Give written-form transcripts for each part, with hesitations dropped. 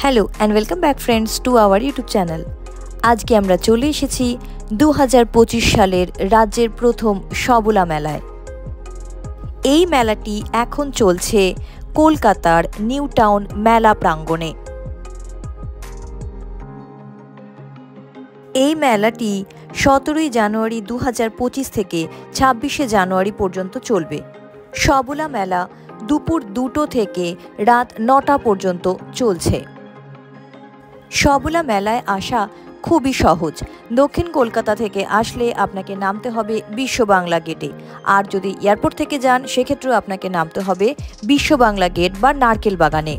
Hello and welcome back friends to our YouTube channel. আজকে আমরা চলে এসেছি 2025 সালের রাজ্যের প্রথম সবলা মেলায়। এই মেলাটি এখন চলছে কলকাতার নিউ টাউন মেলা প্রাঙ্গণে। এই মেলাটি 17 জানুয়ারি 2025 থেকে 26 জানুয়ারি পর্যন্ত চলবে। সবলা মেলা দুপুর 2টো থেকে রাত 9টা পর্যন্ত চলছে। সবলা মেলায় আসা খুবই সহজ। দক্ষিণ কলকাতা থেকে আসলে আপনাকে নামতে হবে বিশ্ব বাংলা গেটে, আর যদি এয়ারপোর্ট থেকে যান সেক্ষেত্রেও আপনাকে নামতে হবে বিশ্ব বাংলা গেট বা নারকেল বাগানে।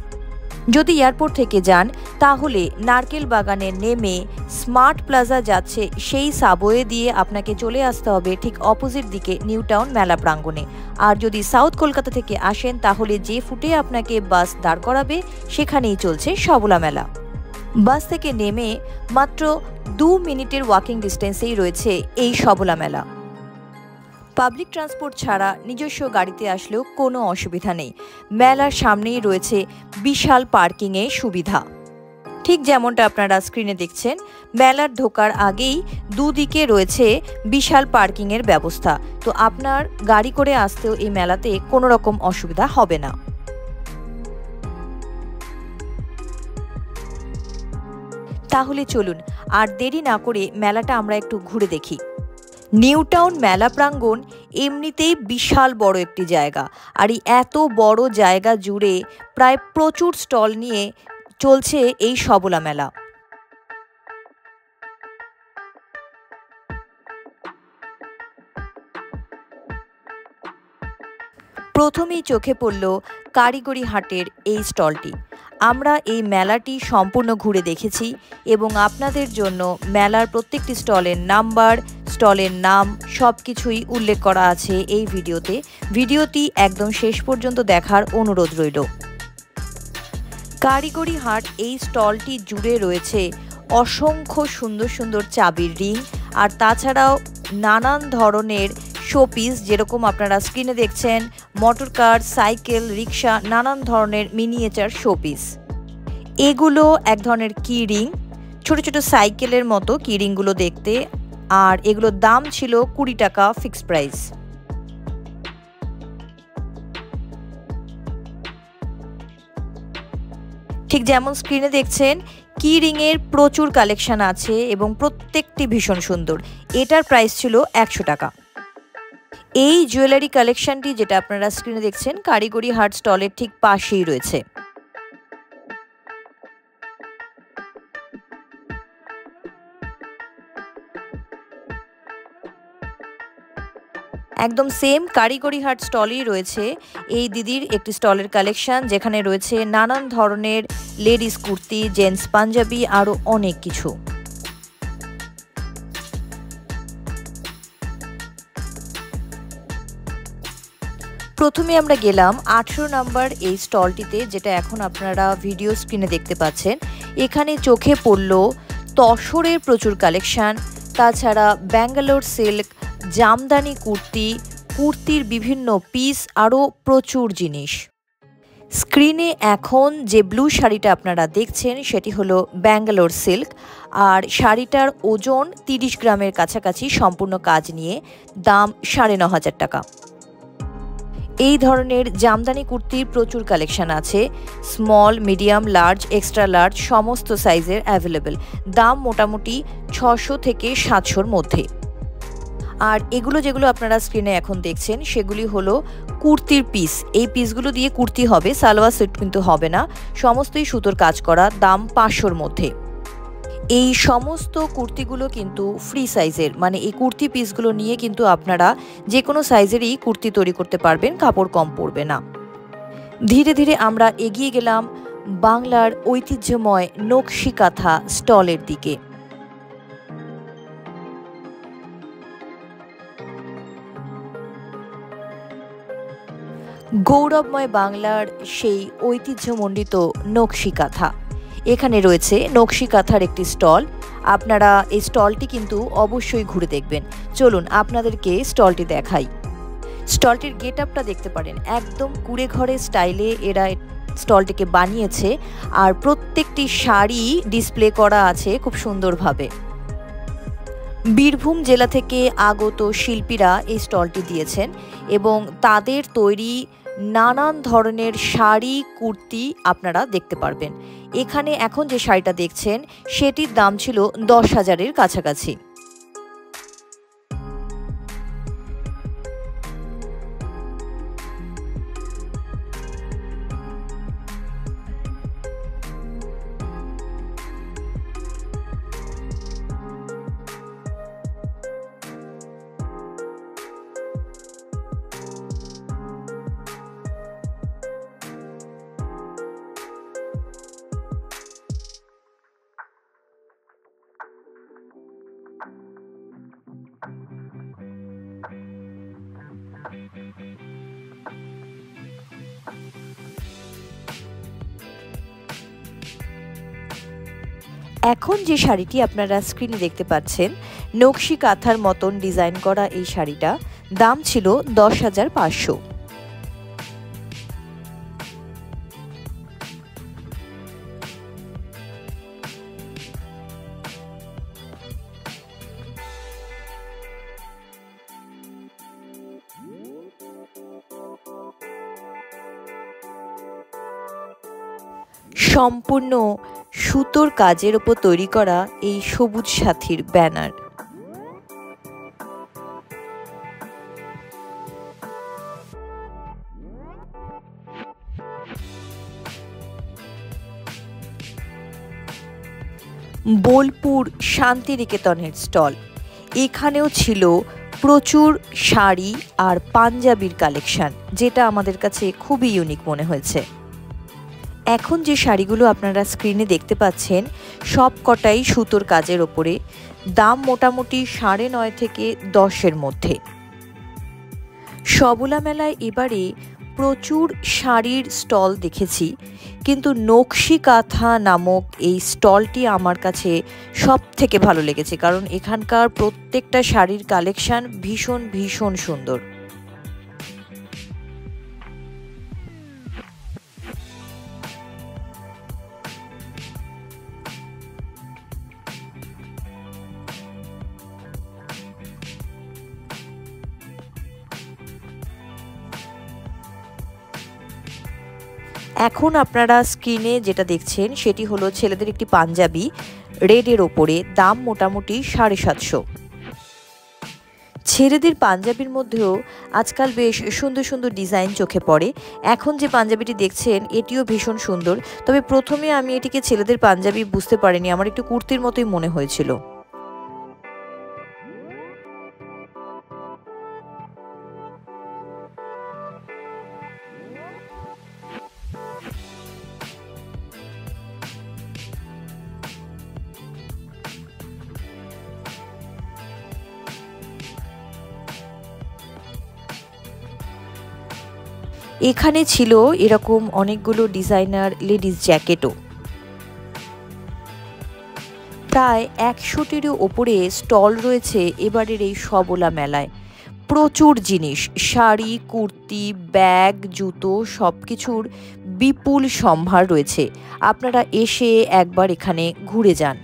যদি এয়ারপোর্ট থেকে যান তাহলে নারকেল বাগানে নেমে স্মার্ট প্লাজা যাচ্ছে সেই সাবওয়ে দিয়ে আপনাকে চলে আসতে হবে ঠিক অপোজিট দিকে নিউ টাউন মেলা প্রাঙ্গণে। আর যদি সাউথ কলকাতা থেকে আসেন তাহলে যে ফুটে আপনাকে বাস দাঁড় করাবে সেখানেই চলছে সবলা মেলা। বাস থেকে নেমে মাত্র 2 মিনিটের ওয়াকিং ডিস্টেন্সেই রয়েছে এই সবলা মেলা। পাবলিক ট্রান্সপোর্ট ছাড়া নিজস্ব গাড়িতে আসলেও কোনো অসুবিধা নেই। মেলার সামনেই রয়েছে বিশাল পার্কিংয়ের সুবিধা। ঠিক যেমনটা আপনারা স্ক্রিনে দেখছেন, মেলার ঢোকার আগেই দুদিকে রয়েছে বিশাল পার্কিংয়ের ব্যবস্থা। তো আপনার গাড়ি করে আসতেও এই মেলাতে কোনো রকম অসুবিধা হবে না। তাহলে চলুন আর দেরি না করে মেলাটা আমরা একটু ঘুরে দেখি। নিউ টাউন মেলা প্রাঙ্গণ এমনিতেই বিশাল বড় একটি জায়গা, আর এই এত বড় জায়গা জুড়ে প্রায় প্রচুর স্টল নিয়ে চলছে এই সবলা মেলা। প্রথমেই চোখে পড়ল কারিগরি হাটের এই স্টলটি। আমরা এই মেলাটি সম্পূর্ণ ঘুরে দেখেছি এবং আপনাদের জন্য মেলার প্রত্যেকটি স্টলের নাম্বার, স্টলের নাম সব কিছুই উল্লেখ করা আছে এই ভিডিওতে। ভিডিওটি একদম শেষ পর্যন্ত দেখার অনুরোধ রইল। কারিগরি হাট এই স্টলটি জুড়ে রয়েছে অসংখ্য সুন্দর সুন্দর চাবির রিং, আর তাছাড়াও নানান ধরনের শোপিস, যেরকম আপনারা স্ক্রিনে দেখছেন মোটর কার, সাইকেল, রিক্সা, নানান ধরনের মিনিয়েচার শোপিস। এগুলো এক ধরনের কি রিং, ছোট ছোট সাইকেলের মতো কি রিংগুলো দেখতে, আর এগুলোর দাম ছিল 20 টাকা ফিক্সড প্রাইস। ঠিক যেমন স্ক্রিনে দেখছেন কি রিংয়ের প্রচুর কালেকশন আছে এবং প্রত্যেকটি ভীষণ সুন্দর। এটার প্রাইস ছিল 100 টাকা। এই জুয়েলারি কালেকশনটি যেটা আপনারা স্ক্রিনে দেখছেন কারিগরি হাট স্টলের ঠিক পাশেই রয়েছে। একদম সেম কারিগরি হাট স্টলেই রয়েছে এই দিদির একটি স্টলের কালেকশন, যেখানে রয়েছে নানান ধরনের লেডিস কুর্তি, জেন্টস পাঞ্জাবি, আরও অনেক কিছু। প্রথমে আমরা গেলাম 18 নম্বর এই স্টলটিতে, যেটা এখন আপনারা ভিডিও স্ক্রিনে দেখতে পাচ্ছেন। এখানে চোখে পড়ল তসরের প্রচুর কালেকশন, তাছাড়া ব্যাঙ্গালোর সিল্ক, জামদানি কুর্তি, কুর্তির বিভিন্ন পিস, আরও প্রচুর জিনিস। স্ক্রিনে এখন যে ব্লু শাড়িটা আপনারা দেখছেন সেটি হলো ব্যাঙ্গালোর সিল্ক, আর শাড়িটার ওজন 30 গ্রামের কাছাকাছি, সম্পূর্ণ কাজ নিয়ে, দাম 9,500 টাকা। এই ধরনের জামদানি কুর্তির প্রচুর কালেকশন আছে, small, medium, large, extra large সমস্ত সাইজের অ্যাভেলেবেল। দাম মোটামুটি 600 থেকে 700-র মধ্যে। আর এগুলো যেগুলো আপনারা স্ক্রিনে এখন দেখছেন সেগুলি হলো কুর্তির পিস। এই পিসগুলো দিয়ে কুর্তি হবে, সালোয়ার সেট কিন্তু হবে না, সমস্তই সুতোর কাজ করা, দাম 500-র মধ্যে। এই সমস্ত কুর্তিগুলো কিন্তু ফ্রি সাইজের, মানে এই কুর্তি পিসগুলো নিয়ে কিন্তু আপনারা যে কোনো সাইজেরই কুর্তি তৈরি করতে পারবেন, কাপড় কম পড়বে না। ধীরে ধীরে আমরা এগিয়ে গেলাম বাংলার ঐতিহ্যময় নকশি কাঁথা স্টলের দিকে। গৌরবময় বাংলার সেই ঐতিহ্যমণ্ডিত নকশি কাঁথা। এখানে রয়েছে নকশি কাঁথার একটি স্টল। আপনারা এই স্টলটি কিন্তু অবশ্যই ঘুরে দেখবেন। চলুন আপনাদেরকে স্টলটি দেখাই। স্টলটির গেট আপটা দেখতে পারেন, একদম কুড়ে ঘরের স্টাইলে এরা স্টলটিকে বানিয়েছে, আর প্রত্যেকটি শাড়ি ডিসপ্লে করা আছে খুব সুন্দরভাবে। বীরভূম জেলা থেকে আগত শিল্পীরা এই স্টলটি দিয়েছেন এবং তাদের তৈরি নানান ধরনের শাড়ি কুর্তি আপনারা দেখতে পারবেন। এখানে এখন যে শাড়িটা দেখছেন সেটির দাম ছিল 10,000-এর কাছাকাছি। এখন যে শাড়িটি আপনারা স্ক্রিনে দেখতে পাচ্ছেন, নকশি কাঁথার মতন ডিজাইন করা এই শাড়িটা দাম ছিল 10,500। সম্পূর্ণ সুতোর কাজের উপর তৈরি করা এই সবুজ সাথীর ব্যানার। বোলপুর শান্তিনিকেতনের স্টল, এখানেও ছিল প্রচুর শাড়ি আর পাঞ্জাবির কালেকশন, যেটা আমাদের কাছে খুবই ইউনিক মনে হয়েছে। এখন যে শাড়িগুলো আপনারা স্ক্রিনে দেখতে পাচ্ছেন সব কটাই সুতোর কাজের ওপরে, দাম মোটামুটি 9.5 থেকে 10-এর মধ্যে। সবলা মেলায় এবারে প্রচুর শাড়ির স্টল দেখেছি, কিন্তু নকশি কাঁথা নামক এই স্টলটি আমার কাছে সব থেকে ভালো লেগেছে, কারণ এখানকার প্রত্যেকটা শাড়ির কালেকশন ভীষণ ভীষণ সুন্দর। এখন আপনারা স্ক্রিনে যেটা দেখছেন সেটি হলো ছেলেদের একটি পাঞ্জাবি, রেডের ওপরে, দাম মোটামুটি 750। ছেলেদের পাঞ্জাবির মধ্যেও আজকাল বেশ সুন্দর সুন্দর ডিজাইন চোখে পড়ে। এখন যে পাঞ্জাবিটি দেখছেন এটিও ভীষণ সুন্দর, তবে প্রথমে আমি এটিকে ছেলেদের পাঞ্জাবি বুঝতে পারিনি, আমার একটু কুর্তির মতোই মনে হয়েছিল। এখানে ছিল এরকম অনেকগুলো ডিজাইনার লেডিস জ্যাকেটও। প্রায় 100-টিরও ওপরে স্টল রয়েছে এবারের এই সবলা মেলায়। প্রচুর জিনিস, শাড়ি, কুর্তি, ব্যাগ, জুতো, সব কিছুর বিপুল সম্ভার রয়েছে। আপনারা এসে একবার এখানে ঘুরে যান।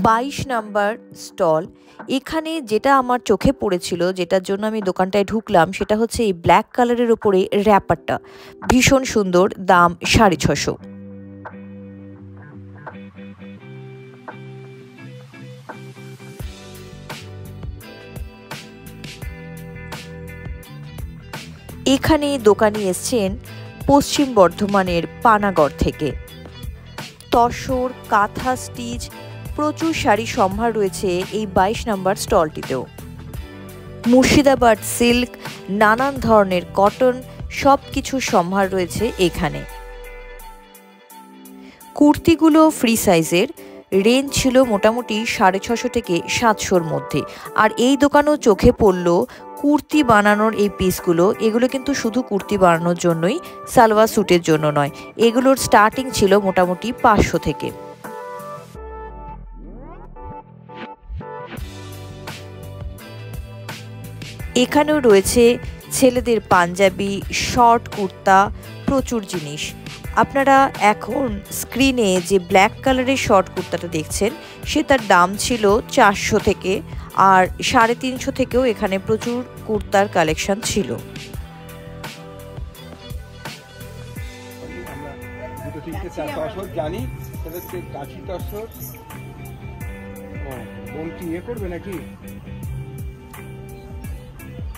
22 নাম্বার স্টল, এখানে যেটা আমার চোখে পড়েছিল, যেটার জন্য আমি দোকানটায় ঢুকলাম, সেটা হচ্ছে এই ব্ল্যাক কালারের ওপরে র্যাপারটা, ভীষণ সুন্দর, দাম 650। এখানে দোকানি এসছেন পশ্চিম বর্ধমানের পানাগড় থেকে। তসর, কাঁথা স্টিচ, প্রচুর শাড়ি সম্ভার রয়েছে এই 22 নাম্বার স্টলটিতেও। মুর্শিদাবাদ সিল্ক, নানান ধরনের কটন, সব কিছু সম্ভার রয়েছে এখানে। কুর্তিগুলো ফ্রি সাইজের, রেঞ্জ ছিল মোটামুটি 650 থেকে 700-র মধ্যে। আর এই দোকানেও চোখে পড়ল কুর্তি বানানোর এই পিসগুলো, এগুলো কিন্তু শুধু কুর্তি বানানোর জন্যই, সালোয়ার স্যুটের জন্য নয়। এগুলোর স্টার্টিং ছিল মোটামুটি 500 থেকে। এখানেও রয়েছে ছেলেদের পাঞ্জাবি, শর্ট কুর্তা, প্রচুর জিনিস। আপনারা এখন স্ক্রিনে যে ব্ল্যাক কালারের শর্ট কুর্তাটা দেখছেন সে তার দাম ছিল 400 থেকে, আর 350 থেকেও এখানে প্রচুর কুর্তার কালেকশন ছিল।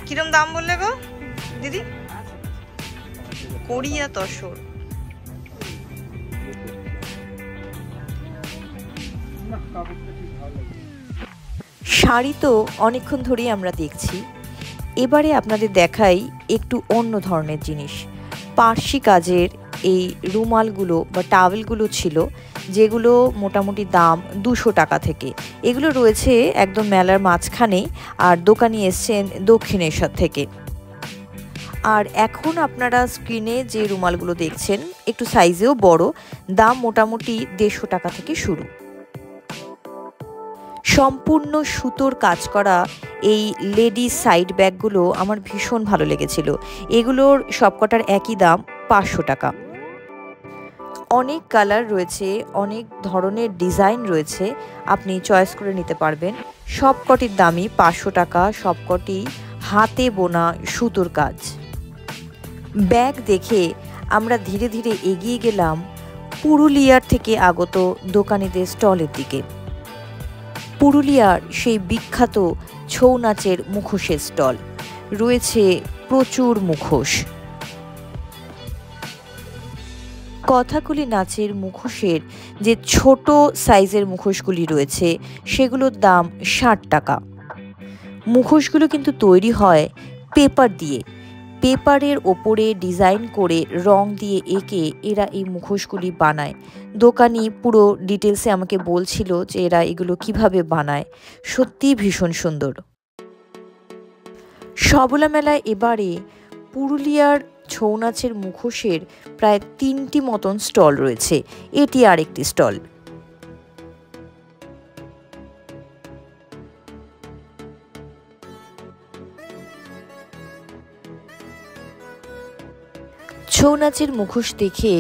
কিরম দাম বললে গো দিদি? কোরিয়া তসর। শাড়ি তো অনেকক্ষণ ধরেই আমরা দেখছি, এবারে আপনাদের দেখাই একটু অন্য ধরনের জিনিস। পার্সি কাজের এই রুমালগুলো বা টাওয়েলগুলো ছিল, যেগুলো মোটামুটি দাম 200 টাকা থেকে। এগুলো রয়েছে একদম মেলার মাঝখানে, আর দোকানি এসছেন দক্ষিণেশ্বর থেকে। আর এখন আপনারা স্ক্রিনে যে রুমালগুলো দেখছেন একটু সাইজেও বড়, দাম মোটামুটি 150 টাকা থেকে শুরু। সম্পূর্ণ সুতোর কাজ করা এই লেডিস সাইড ব্যাগগুলো আমার ভীষণ ভালো লেগেছিল। এগুলোর সবকটার একই দাম 500 টাকা। অনেক কালার রয়েছে, অনেক ধরনের ডিজাইন রয়েছে, আপনি চয়েস করে নিতে পারবেন। সবকটির দামই 500 টাকা, সবকটি হাতে বোনা সুতোর কাজ। ব্যাগ দেখে আমরা ধীরে ধীরে এগিয়ে গেলাম পুরুলিয়ার থেকে আগত দোকানিদের স্টলের দিকে। পুরুলিয়ার সেই বিখ্যাত ছৌ নাচের মুখোশের স্টল, রয়েছে প্রচুর মুখোশ। কথাকলি নাচের মুখোশের যে ছোট সাইজের মুখোশগুলি রয়েছে সেগুলোর দাম 60 টাকা। মুখোশগুলো কিন্তু তৈরি হয় পেপার দিয়ে, পেপারের ওপরে ডিজাইন করে রং দিয়ে এঁকে এরা এই মুখোশগুলি বানায়। দোকানি পুরো ডিটেলসে আমাকে বলছিল যে এরা এগুলো কিভাবে বানায়, সত্যিই ভীষণ সুন্দর। সবলা মেলায় এবারে পুরুলিয়ার ছৌ নাচের মুখোশের প্রায় 3টি মতন স্টল রয়েছে, এটি আরেকটি স্টল। ছৌ নাচের মুখোশ দেখে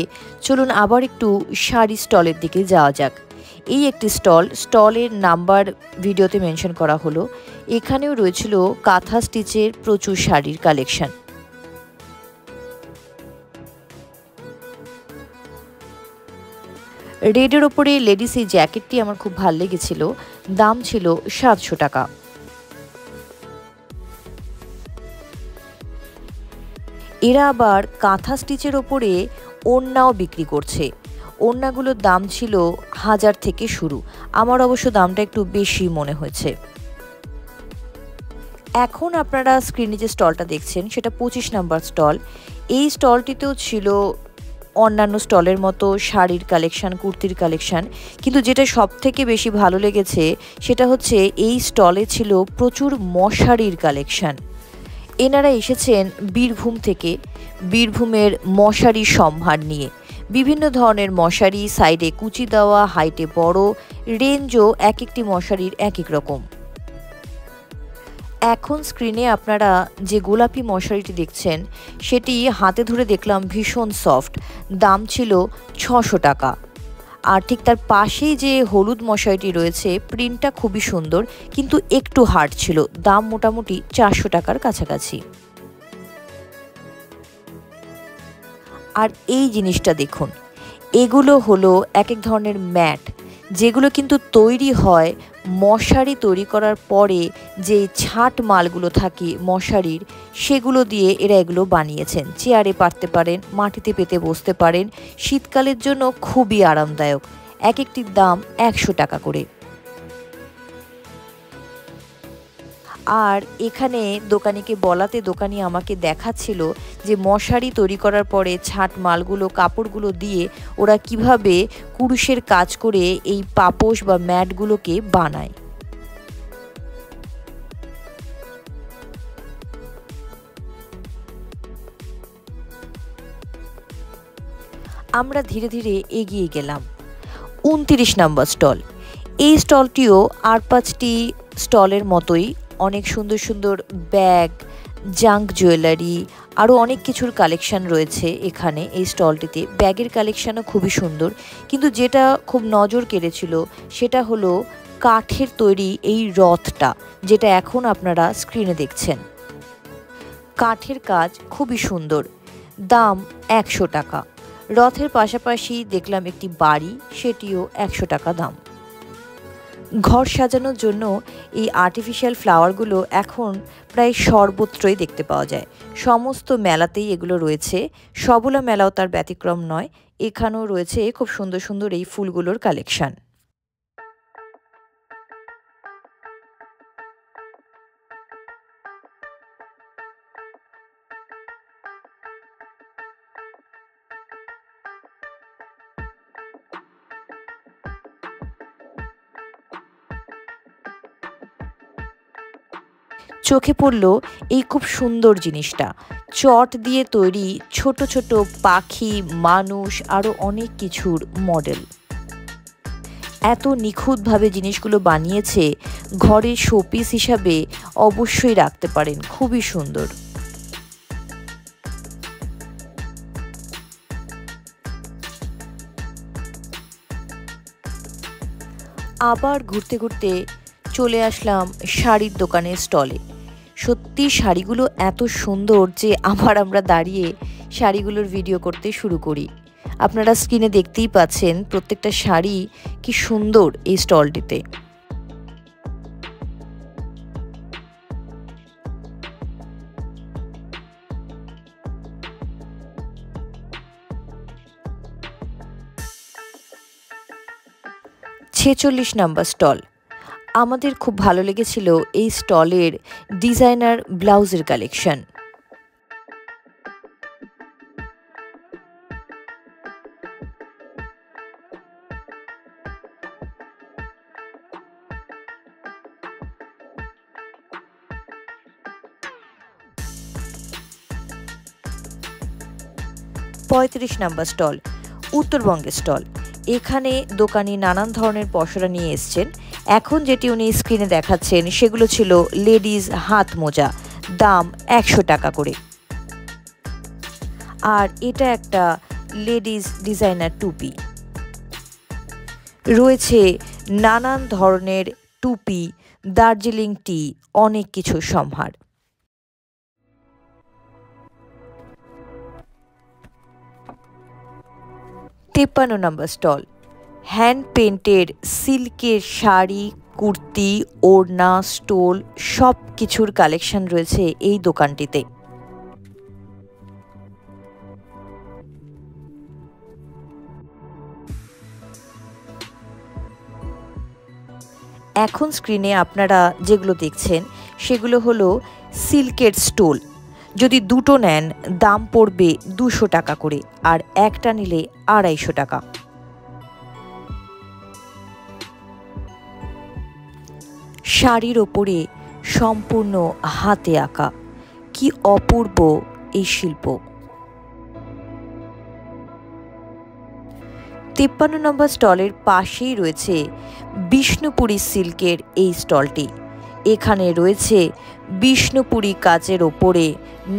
চলুন আবার একটু শাড়ি স্টলের দিকে যাওয়া যাক। এই একটি স্টল, স্টলের নাম্বার ভিডিওতে মেনশন করা হলো। এখানেও রয়েছিল কাঁথা স্টিচের প্রচুর শাড়ির কালেকশন। রেডের ওপরে লেডিস এই জ্যাকেটটি আমার খুব ভালো লেগেছিল, দাম ছিল 700 টাকা। এরা আবার কাঁথা স্টিচের ওপরে ওড়নাও বিক্রি করছে। ওড়নাগুলোর দাম ছিল 1000 থেকে শুরু, আমার অবশ্য দামটা একটু বেশি মনে হয়েছে। এখন আপনারা স্ক্রিনে যে স্টলটা দেখছেন সেটা 25 নাম্বার স্টল। এই স্টলটিতেও ছিল অন্যান্য স্টলের মতো শাড়ির কালেকশন, কুর্তির কালেকশন, কিন্তু যেটা সব থেকে বেশি ভালো লেগেছে সেটা হচ্ছে এই স্টলে ছিল প্রচুর মশারির কালেকশন। এনারা এসেছেন বীরভূম থেকে, বীরভূমের মশারি সম্ভার নিয়ে। বিভিন্ন ধরনের মশারি, সাইডে কুচি দেওয়া, হাইটে বড়, রেঞ্জও এক একটি মশারির এক এক রকম। এখন স্ক্রিনে আপনারা যে গোলাপি মশারিটি দেখছেন সেটি হাতে ধরে দেখলাম ভীষণ সফট, দাম ছিল 600 টাকা। আর ঠিক তার পাশেই যে হলুদ মশারিটি রয়েছে, প্রিন্টটা খুবই সুন্দর কিন্তু একটু হার্ড ছিল, দাম মোটামুটি 400 টাকার কাছাকাছি। আর এই জিনিসটা দেখুন, এগুলো হলো এক এক ধরনের ম্যাট, যেগুলো কিন্তু তৈরি হয় মশারি তৈরি করার পরে যে ছাট মালগুলো থাকে মশারির, সেগুলো দিয়ে এরা এগুলো বানিয়েছেন। চেয়ারে পারতে পারেন, মাটিতে পেতে বসতে পারেন, শীতকালের জন্য খুবই আরামদায়ক। এক একটির দাম 100 টাকা করে। আর এখানে দোকানিকে বলাতে দোকানি আমাকে দেখাচ্ছিল যে মশারি তৈরি করার পরে ছাট মালগুলো, কাপড়গুলো দিয়ে ওরা কিভাবে কুরুশের কাজ করে এই পাপোশ বা ম্যাটগুলোকে বানায়। আমরা ধীরে ধীরে এগিয়ে গেলাম 29 নম্বর স্টল। এই স্টলটিও আর 5টি স্টলের মতোই অনেক সুন্দর সুন্দর ব্যাগ, জাঙ্ক জুয়েলারি, আরও অনেক কিছুর কালেকশান রয়েছে এখানে এই স্টলটিতে। ব্যাগের কালেকশানও খুবই সুন্দর, কিন্তু যেটা খুব নজর কেড়েছিল সেটা হলো কাঠের তৈরি এই রথটা, যেটা এখন আপনারা স্ক্রিনে দেখছেন। কাঠের কাজ খুবই সুন্দর, দাম 100 টাকা। রথের পাশাপাশি দেখলাম একটি বাড়ি, সেটিও 100 টাকা দাম। ঘর সাজানোর জন্য এই আর্টিফিশিয়াল ফ্লাওয়ারগুলো এখন প্রায় সর্বত্রই দেখতে পাওয়া যায়। সমস্ত মেলাতেই এগুলো রয়েছে, সবলা মেলাও তার ব্যতিক্রম নয়। এখানেও রয়েছে খুব সুন্দর সুন্দর এই ফুলগুলোর কালেকশান। চোখে পড়ল এই খুব সুন্দর জিনিসটা, চট দিয়ে তৈরি ছোট ছোট পাখি, মানুষ, আরও অনেক কিছুর মডেল। এত নিখুঁতভাবে জিনিসগুলো বানিয়েছে, ঘরে শোপিস হিসাবে অবশ্যই রাখতে পারেন, খুবই সুন্দর। আবার ঘুরতে ঘুরতে চলে আসলাম শাড়ির দোকানের স্টলে। সত্যি শাড়িগুলো এত সুন্দর যে আমরা দাঁড়িয়ে শাড়িগুলোর ভিডিও করতে শুরু করি। আপনারা স্ক্রিনে দেখতেই পাচ্ছেন প্রত্যেকটা শাড়ি কি সুন্দর এই স্টলটিতে। ছেচল্লিশ নম্বর স্টল। আমাদের খুব ভালো লেগেছিল এই স্টলের ডিজাইনার ব্লাউজের কালেকশন। পঁয়ত্রিশ নম্বর স্টল, উত্তরবঙ্গের স্টল। এখানে দোকানি নানান ধরনের পসরা নিয়ে এসছেন। এখন যেটি উনি স্ক্রিনে দেখাচ্ছেন সেগুলো ছিল লেডিস হাত মোজা, দাম 100 টাকা করে। আর এটা একটা লেডিস ডিজাইনার টুপি। রয়েছে নানান ধরনের টুপি, দার্জিলিং টি, অনেক কিছু সম্ভার। 53 নম্বর স্টল, হ্যান্ড পেন্টের সিল্কের শাড়ি, কুর্তি, ওড়না, স্টোল সব কিছুর কালেকশন রয়েছে এই দোকানটিতে। এখন স্ক্রিনে আপনারা যেগুলো দেখছেন সেগুলো হলো সিল্কের স্টোল। যদি দুটো নেন দাম পড়বে 200 টাকা করে, আর একটা নিলে 250 টাকা। শাড়ির ওপরে সম্পূর্ণ হাতে আঁকা, কি অপূর্ব এই শিল্প। 53 নম্বর স্টলের পাশেই রয়েছে বিষ্ণুপুরী সিল্কের এই স্টলটি। এখানে রয়েছে বিষ্ণুপুরী কাচের ওপরে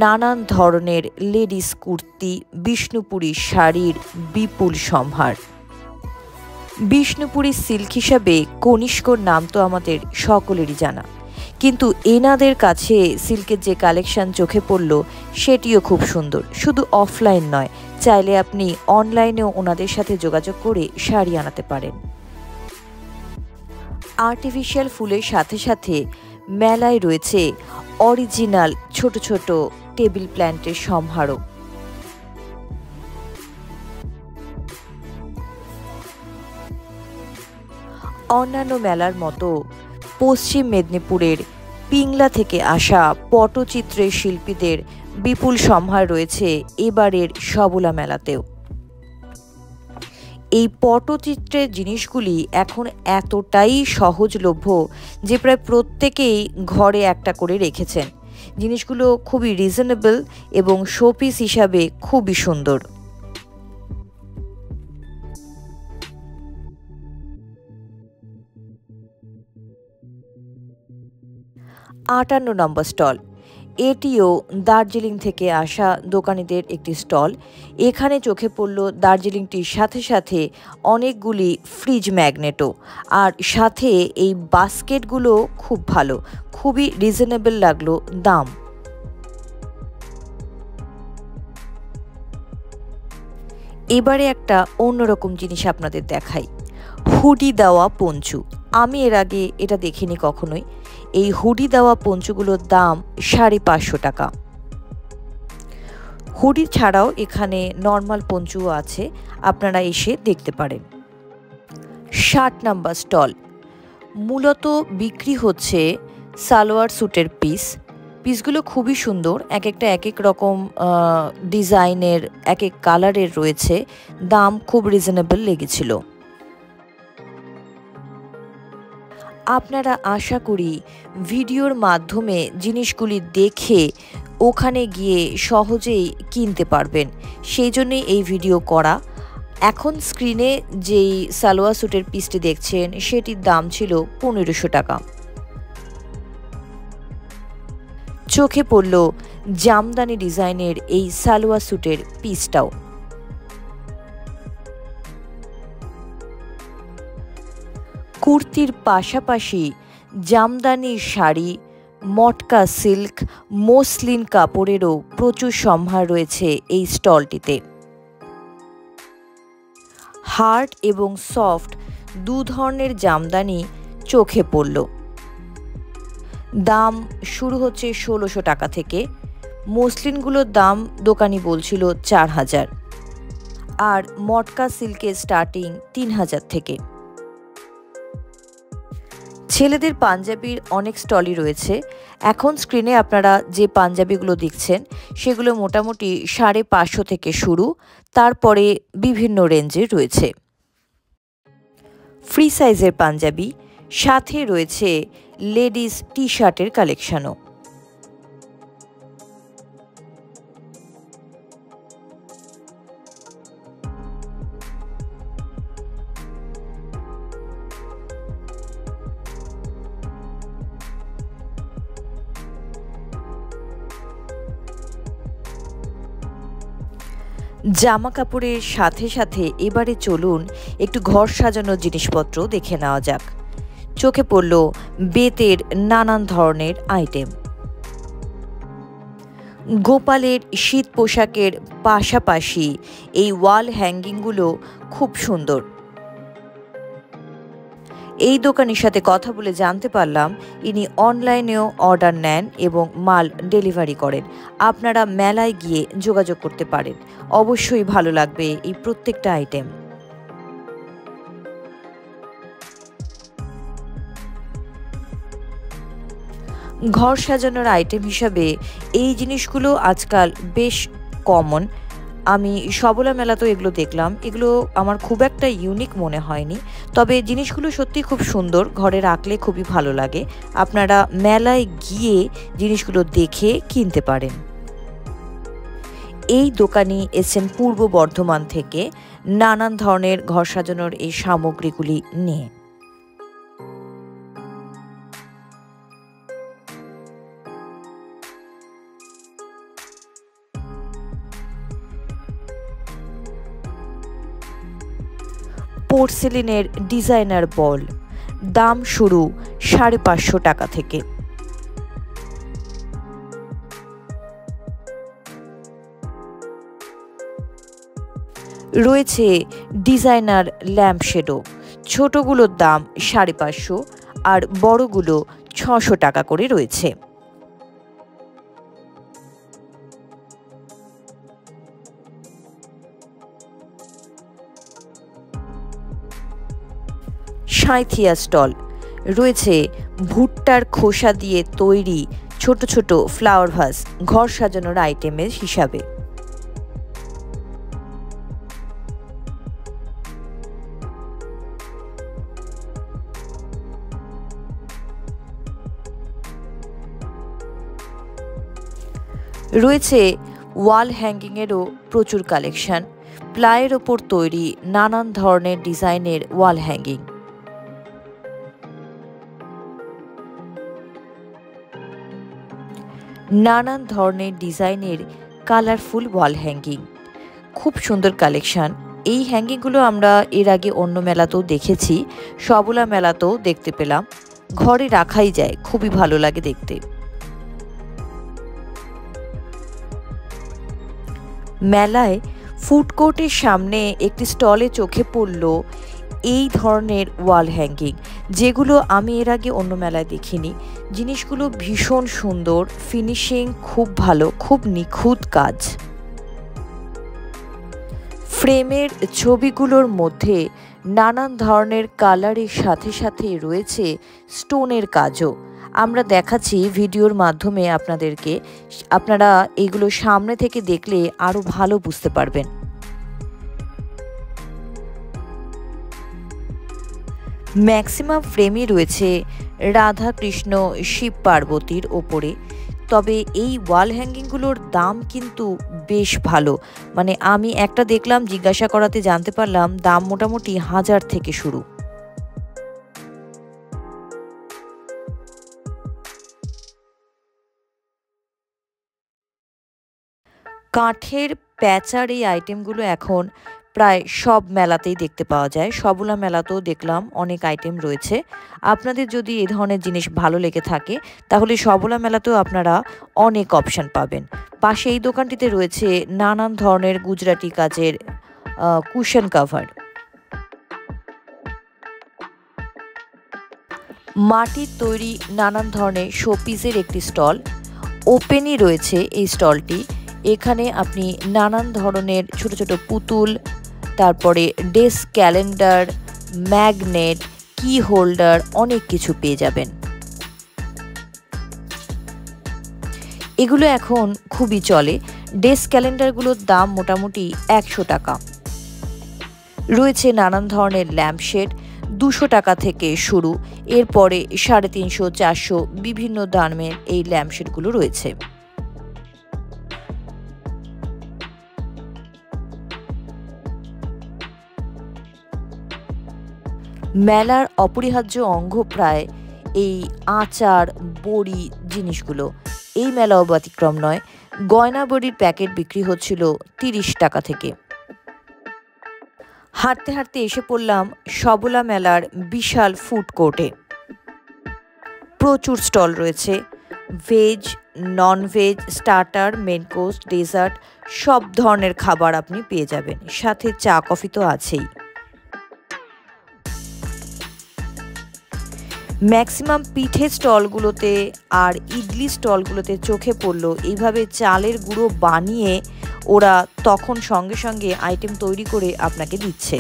নানান ধরনের লেডিস কুর্তি, বিষ্ণুপুরী শাড়ির বিপুল সম্ভার। বিষ্ণুপুরী সিল্ক হিসাবে কনিষ্কর নাম তো আমাদের সকলেরই জানা, কিন্তু এনাদের কাছে সিল্কের যে কালেকশন চোখে পড়ল সেটিও খুব সুন্দর। শুধু অফলাইন নয়, চাইলে আপনি অনলাইনেও ওনাদের সাথে যোগাযোগ করে শাড়ি আনাতে পারেন। আর্টিফিশিয়াল ফুলের সাথে সাথে মেলায় রয়েছে অরিজিনাল ছোট ছোট টেবিল প্ল্যান্টের সম্ভারও। অন্যান্য মেলার মতো পশ্চিম মেদিনীপুরের পিংলা থেকে আসা পটচিত্রের শিল্পীদের বিপুল সম্ভার রয়েছে এবারের সবলা মেলাতেও। এই পটচিত্রের জিনিসগুলি এখন এতটাই সহজলভ্য যে প্রায় প্রত্যেকেই ঘরে একটা করে রেখেছেন। জিনিসগুলো খুবই রিজনেবল এবং শোপিস হিসাবে খুবই সুন্দর। 58 নম্বর স্টল, এটিও দার্জিলিং থেকে আসা দোকানিদের একটি স্টল। এখানে চোখে পড়ল দার্জিলিংটির সাথে সাথে অনেকগুলি ফ্রিজ ম্যাগনেটও, আর সাথে এই বাস্কেটগুলো খুব ভালো, খুবই রিজনেবল লাগলো দাম। এবারে একটা অন্যরকম জিনিস আপনাদের দেখাই, হুডি দেওয়া পঞ্চু। আমি এর আগে এটা দেখিনি কখনোই। এই হুডি দেওয়া পঞ্চুগুলোর দাম 550 টাকা। হুডি ছাড়াও এখানে নর্মাল পঞ্চুও আছে, আপনারা এসে দেখতে পারেন। 60 নাম্বার স্টল, মূলত বিক্রি হচ্ছে সালোয়ার স্যুটের পিসগুলো খুবই সুন্দর, এক একটা এক এক রকম ডিজাইনের, এক এক কালারের রয়েছে, দাম খুব রিজনেবল লেগেছিল। আপনারা আশা করি ভিডিওর মাধ্যমে জিনিসগুলি দেখে ওখানে গিয়ে সহজেই কিনতে পারবেন, সেই জন্যই এই ভিডিও করা। এখন স্ক্রিনে যেই সালোয়ার স্যুটের পিসটি দেখছেন সেটির দাম ছিল 1500 টাকা। চোখে পড়ল জামদানি ডিজাইনের এই সালোয়ার স্যুটের পিসটাও। কুর্তির পাশাপাশি জামদানি শাড়ি, মটকা সিল্ক, মসলিন কাপড়েরও প্রচুর সম্ভার রয়েছে এই স্টলটিতে। হার্ড এবং সফট দু ধরনের জামদানি চোখে পড়ল। দাম শুরু হচ্ছে 1600 টাকা থেকে, মসলিনগুলোর দাম দোকানি বলছিল 4000, আর মটকা সিল্কের স্টার্টিং 3000 থেকে। ছেলেদের পাঞ্জাবির অনেক স্টলই রয়েছে। এখন স্ক্রিনে আপনারা যে পাঞ্জাবিগুলো দেখছেন সেগুলো মোটামুটি 550 থেকে শুরু, তারপরে বিভিন্ন রেঞ্জের রয়েছে। ফ্রি সাইজের পাঞ্জাবি, সাথে রয়েছে লেডিস টি শার্টের কালেকশনও। জামা কাপড়ের সাথে সাথে এবারে চলুন একটু ঘর সাজানোর জিনিসপত্র দেখে নেওয়া যাক। চোখে পড়ল বেতের নানান ধরনের আইটেম। গোপালের শীত পোশাকের পাশাপাশি এই ওয়াল হ্যাঙ্গিংগুলো খুব সুন্দর। এই দোকানের সাথে কথা বলে জানতে পারলাম ইনি অনলাইনেও অর্ডার নেন এবং মাল ডেলিভারি করেন। আপনারা মেলায় গিয়ে যোগাযোগ করতে পারেন, অবশ্যই ভালো লাগবে এই প্রত্যেকটা আইটেম। ঘর সাজানোর আইটেম হিসাবে এই জিনিসগুলো আজকাল বেশ কমন। আমি সবলা মেলাতেও এগুলো দেখলাম, এগুলো আমার খুব একটা ইউনিক মনে হয়নি, তবে জিনিসগুলো সত্যি খুব সুন্দর, ঘরে রাখলে খুবই ভালো লাগে। আপনারা মেলায় গিয়ে জিনিসগুলো দেখে কিনতে পারেন। এই দোকানি এসেছেন পূর্ব বর্ধমান থেকে নানান ধরনের ঘর সাজানোর এই সামগ্রীগুলি নিয়ে। পোর্সেলিনের ডিজাইনার বল, দাম শুরু 550 টাকা থেকে। রয়েছে ডিজাইনার ল্যাম্পশেডও, ছোটগুলোর দাম 550 আর বড়গুলো 600 টাকা করে রয়েছে। সাঁইথিয়া স্টল, রয়েছে ভুট্টার খোসা দিয়ে তৈরি ছোট ছোট ফ্লাওয়ার ভাস ঘর সাজানোর আইটেমের হিসাবে। রয়েছে ওয়াল হ্যাঙ্গিংয়েরও প্রচুর কালেকশন, প্লাইয়ের ওপর তৈরি নানান ধরনের ডিজাইনের ওয়াল হ্যাঙ্গিং। নানান ধরনের ডিজাইনের কালারফুল ওয়াল হ্যাঙ্গিং, খুব সুন্দর কালেকশান। এই হ্যাঙ্গিংগুলো আমরা এর আগে অন্য মেলাতেও দেখেছি, সবলা মেলাতেও দেখতে পেলাম। ঘরে রাখাই যায়, খুবই ভালো লাগে দেখতে। মেলায় ফুড কোর্টের সামনে একটি স্টলে চোখে পড়ল এই ধরনের ওয়াল হ্যাঙ্গিং, যেগুলো আমি এর আগে অন্য মেলায় দেখিনি। জিনিসগুলো ভীষণ সুন্দর, ফিনিশিং খুব ভালো, খুব নিখুঁত কাজ। ফ্রেমের ছবিগুলোর মধ্যে নানান ধরনের কালারের সাথে সাথে রয়েছে স্টোনের কাজও। আমরা দেখাচ্ছি ভিডিওর মাধ্যমে আপনাদেরকে, আপনারা এগুলো সামনে থেকে দেখলে আরও ভালো বুঝতে পারবেন। ম্যাক্সিমাম ফ্রেমই রয়েছে রাধা কৃষ্ণ শিব পার্বতীর ওপরে। তবে এই ওয়াল হ্যাঙ্গিংগুলোর দাম কিন্তু বেশ ভালো, মানে আমি একটা দেখলাম, জিজ্ঞাসা করাতে জানতে পারলাম দাম মোটামুটি 1000 থেকে শুরু। কাঠের প্যাঁচার এই আইটেমগুলো এখন প্রায় সব মেলাতেই দেখতে পাওয়া যায়। সবলা মেলাতেও দেখলাম অনেক আইটেম রয়েছে। আপনাদের যদি এই ধরনের জিনিস ভালো লেগে থাকে তাহলে সবলা মেলাতেও আপনারা অনেক অপশান পাবেন। পাশে এই দোকানটিতে রয়েছে নানান ধরনের গুজরাটি কাজের কুশন কাভার। মাটির তৈরি নানান ধরনের শোপিসের একটি স্টল, ওপেনই রয়েছে এই স্টলটি। এখানে আপনি নানান ধরনের ছোট ছোট পুতুল, তারপরে ডেস্ক ক্যালেন্ডার, ম্যাগনেট, কি হোল্ডার, অনেক কিছু পেয়ে যাবেন। এগুলো এখন খুবই চলে। ডেস্ক ক্যালেন্ডারগুলোর দাম মোটামুটি 100 টাকা। রয়েছে নানান ধরনের ল্যাম্পশেড, 200 টাকা থেকে শুরু, এরপরে 350, 400 বিভিন্ন দামের এই ল্যাম্পশেডগুলো রয়েছে। মেলার অপরিহার্য অঙ্গ প্রায় এই আচার, বড়ি জিনিসগুলো। এই মেলাও ব্যতিক্রম নয়। গয়না বড়ির প্যাকেট বিক্রি হচ্ছিল 30 টাকা থেকে। হাঁটতে হাঁটতে এসে পড়লাম সবলা মেলার বিশাল ফুড কোর্টে। প্রচুর স্টল রয়েছে, veg, non veg, starter, main course, dessert, সব ধরনের খাবার আপনি পেয়ে যাবেন। সাথে চা কফি তো আছেই। ম্যাক্সিমাম পিঠে স্টলগুলোতে আর ইডলি স্টলগুলোতে চোখে পড়লো এইভাবে চালের গুঁড়ো বানিয়ে ওরা তখন সঙ্গে সঙ্গে আইটেম তৈরি করে আপনাকে দিচ্ছে।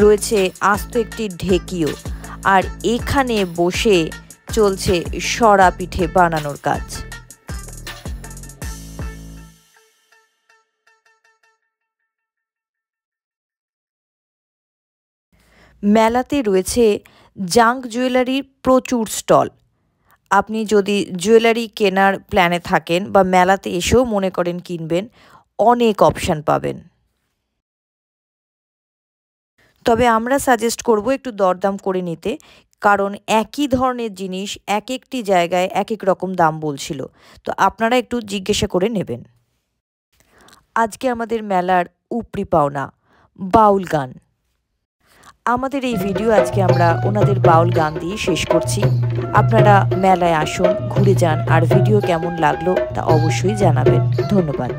রয়েছে আস্ত একটি ঢেকিও, আর এখানে বসে চলছে সরা পিঠে বানানোর কাজ। মেলাতে রয়েছে জাঙ্ক জুয়েলারির প্রচুর স্টল। আপনি যদি জুয়েলারি কেনার প্ল্যানে থাকেন বা মেলাতে এসেও মনে করেন কিনবেন, অনেক অপশান পাবেন। তবে আমরা সাজেস্ট করব একটু দরদাম করে নিতে, কারণ একই ধরনের জিনিস এক একটি জায়গায় এক এক রকম দাম বলছিল, তো আপনারা একটু জিজ্ঞাসা করে নেবেন। আজকে আমাদের মেলার উপরি পাওনা বাউল গান। আমাদের এই ভিডিও আজকে আমরা ওনাদের বাউল গান দিয়ে শেষ করছি। আপনারা মেলায় আসুন, ঘুরে যান, আর ভিডিও কেমন লাগলো তা অবশ্যই জানাবেন। ধন্যবাদ।